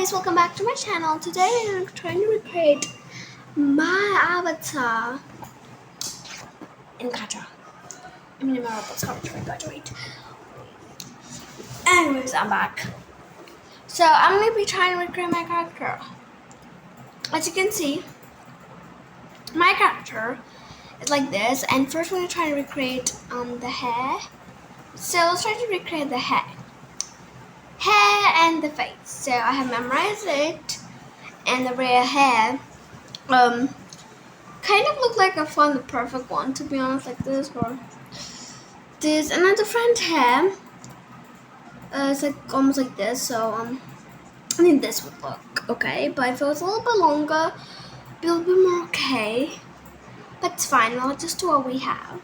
guys, welcome back to my channel. Today I'm trying to recreate my avatar in gacha. I mean in my Roblox avatar in gacha, wait. Anyways, I'm back. So I'm going to be trying to recreate my character. As you can see, my character is like this. And first we're going to try to recreate the hair. So let's try to recreate the hair and the face. So I have memorized it. And the red hair kind of look like I found the perfect one, to be honest, like this or this. And then the front hair it's like almost like this, so I think this would look okay, but if it was a little bit longer, be a little bit more okay, but it's fine. I'll just do what we have.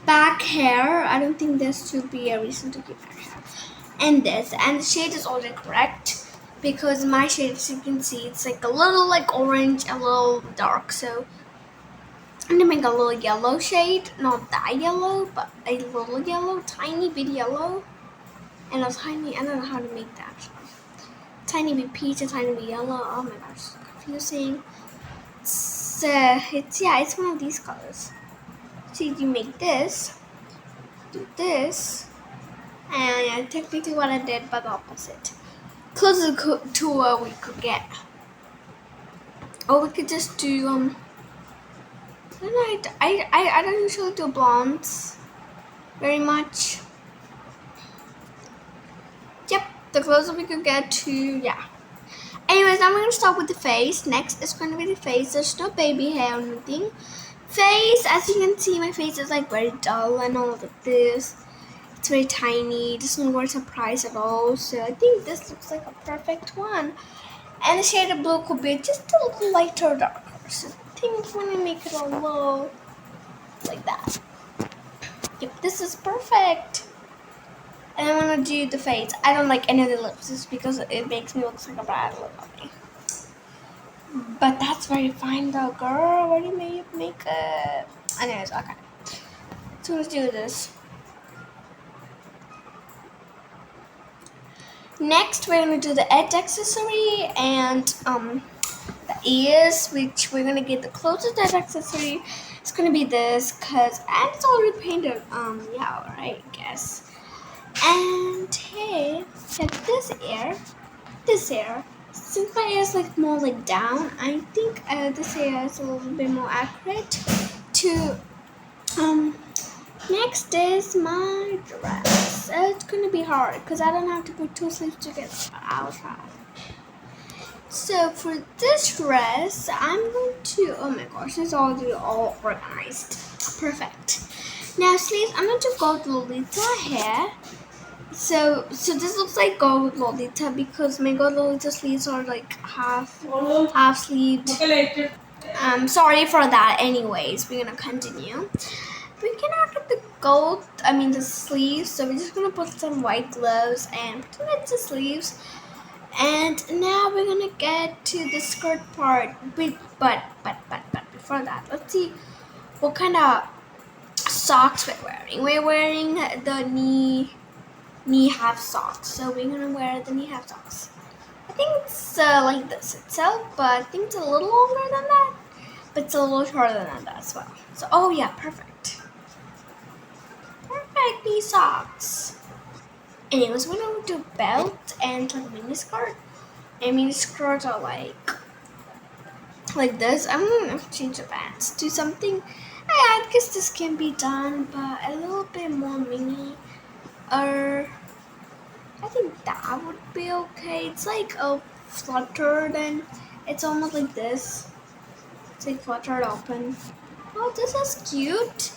Back hair, I don't think there should be a reason to keep back hair. And this, and the shade is already correct because my shade, as you can see, it's like a little like orange, a little dark. So I'm gonna make a little yellow shade, not that yellow, but a little yellow, tiny bit yellow, and a tiny. I don't know how to make that. Tiny bit peach, a tiny bit yellow. Oh my gosh, it's confusing. So it's one of these colors. So you make this, do this, and yeah, technically what I did, but the opposite. Closer to what we could get. Or we could just do I don't usually do blondes very much. Yep, the closer we could get to, yeah. Anyways, now we're gonna start with the face. Next is gonna be the face. There's no baby hair or anything. Face, as you can see, my face is like very dull and all like this. It's very tiny. It doesn't look surprised at all. So I think this looks like a perfect one. And the shade of blue could be just a little lighter, darker. So I think I'm gonna make it a little like that. Yep, this is perfect. And I'm gonna do the face. I don't like any of the lips just because it makes me look like a bad lip on me. But that's very fine though, girl. What do you make makeup? Anyways, okay. So let's do this. Next, we're gonna do the edge accessory and the ears, which we're gonna get the closest edge accessory. It's gonna be this, and it's already painted. Yeah, alright, I guess. And hey, check this ear. Since my ear is like more like down, I think this ear is a little bit more accurate. To next is my dress. It's gonna be hard because I don't have to put two sleeves together. I'll try. So for this dress, I'm going to, oh my gosh, it's already all organized. Perfect. Now sleeves, I'm going to go with Lolita hair. So this looks like gold Lolita because my gold Lolita sleeves are like half sleeved. Sorry for that. Anyways, we're gonna continue. We can add the sleeves. So we're just gonna put some white gloves and pretend it's the sleeves. And now we're gonna get to the skirt part. But before that, let's see what kind of socks we're wearing. We're wearing the knee half socks. So we're gonna wear the knee half socks. I think it's like this itself, but I think it's a little longer than that. But it's a little shorter than that as well. So oh yeah, perfect. Perfect knee socks. Anyways, we're gonna do belt and like mini skirt. And mini skirts are like this. I'm gonna change the pants to something. I guess this can be done, but a little bit more mini. I think that would be okay. It's like a fluttered and it's almost like this. It's like fluttered open. Oh, this is cute.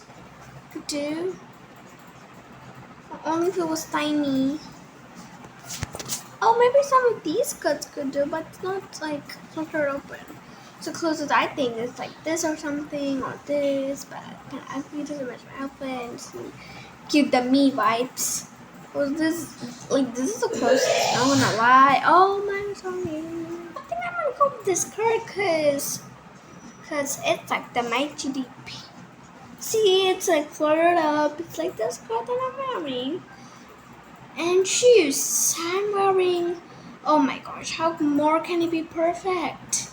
Could do. Only if it was tiny. Oh, maybe some of these cuts could do, but it's not like fluttered open. So closest I think is like this or something or this, but I think it doesn't match my outfit and just give the me vibes. Was this this is the closest? I'm gonna lie. Oh my, sorry. I think I'm gonna go with this skirt cause it's like the my GDP. See, it's like fluttered up. It's like the skirt that I'm wearing. And shoes. I'm wearing Oh my gosh, how more can it be perfect?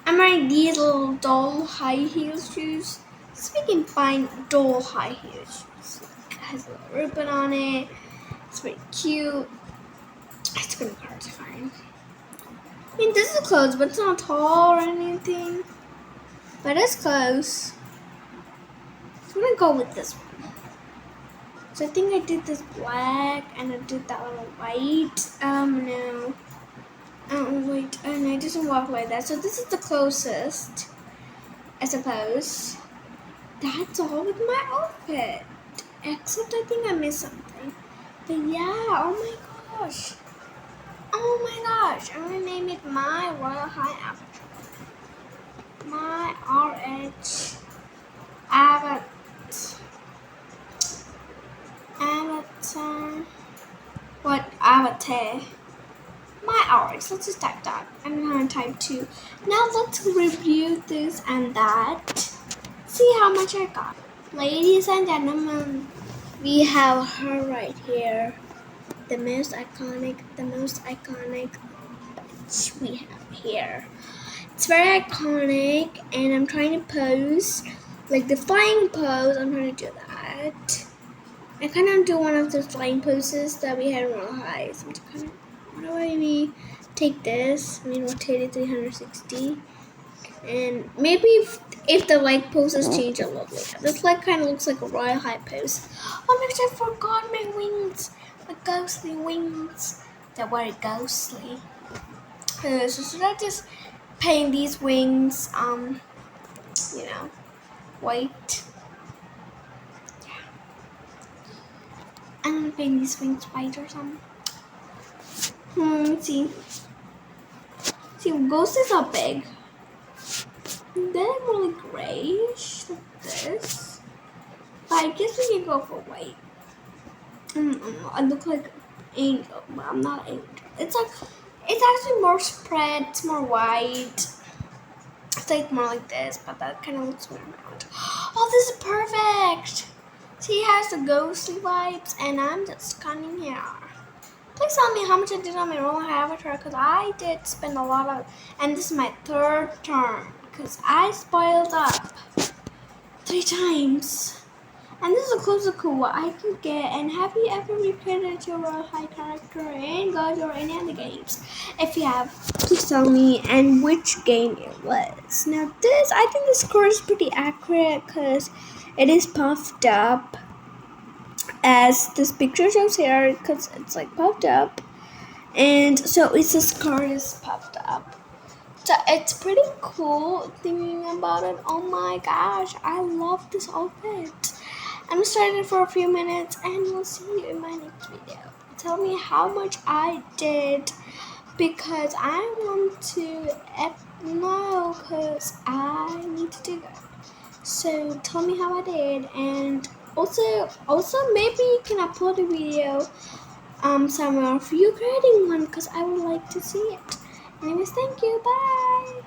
I'm wearing these little doll high heel shoes. So we can find doll high heel shoes. It has a little ribbon on it. It's very cute. It's gonna be hard to find. I mean, this is close, but it's not tall or anything. But it's close. So I'm gonna go with this one. So I think I did this black and I did that little white. No. Oh, wait. Oh, no, it doesn't walk like that. So this is the closest, I suppose. That's all with my outfit. Except I think I missed something. But yeah, oh my gosh. Oh my gosh. I'm gonna name it my Royal High Avatar. My RH Avatar. Avatar. What? Avatar. My hours. Let's just type that. I'm gonna type 2. Now let's review this and that. See how much I got. Ladies and gentlemen, we have her right here. The most iconic we have here. It's very iconic and I'm trying to pose. Like the flying pose, I'm trying to do that. I kind of do one of those flying poses that we had in Royal High. So I'm just kind of, what do I mean? Take this, rotate it 360. And maybe if the leg poses change a little bit. This leg kind of looks like a Royal High pose. Oh my gosh, I forgot my wings. My ghostly wings. They're very ghostly. So should I just paint these wings, white? Yeah. I'm gonna paint these wings white or something. Let's see. See, ghosts are big. They're really grayish, like this. But I guess we can go for white. I look like angel, but I'm not angel. It's actually more spread. It's more white. It's like more like this, but that kind of looks weird around. Oh, this is perfect. See, it has the ghostly vibes, and I'm just cutting here. Please tell me how much I did on my Royal Avatar, because I did spend a lot of, and this is my 3rd turn, because I spoiled up 3 times. And this is the closest cool what I could get. And have you ever recreated your Royal High character in Gacha or any other games? If you have, please tell me and which game it was. Now this, I think the score is pretty accurate because it is puffed up. As this picture shows here, because it's like puffed up. And so it's the score is puffed up. So it's pretty cool thinking about it. Oh my gosh, I love this outfit. I'm starting for a few minutes and we'll see you in my next video. Tell me how much I did because I want to know because I need to do that. So tell me how I did and also maybe you can upload a video somewhere of you creating one because I would like to see it. Anyways, thank you. Bye.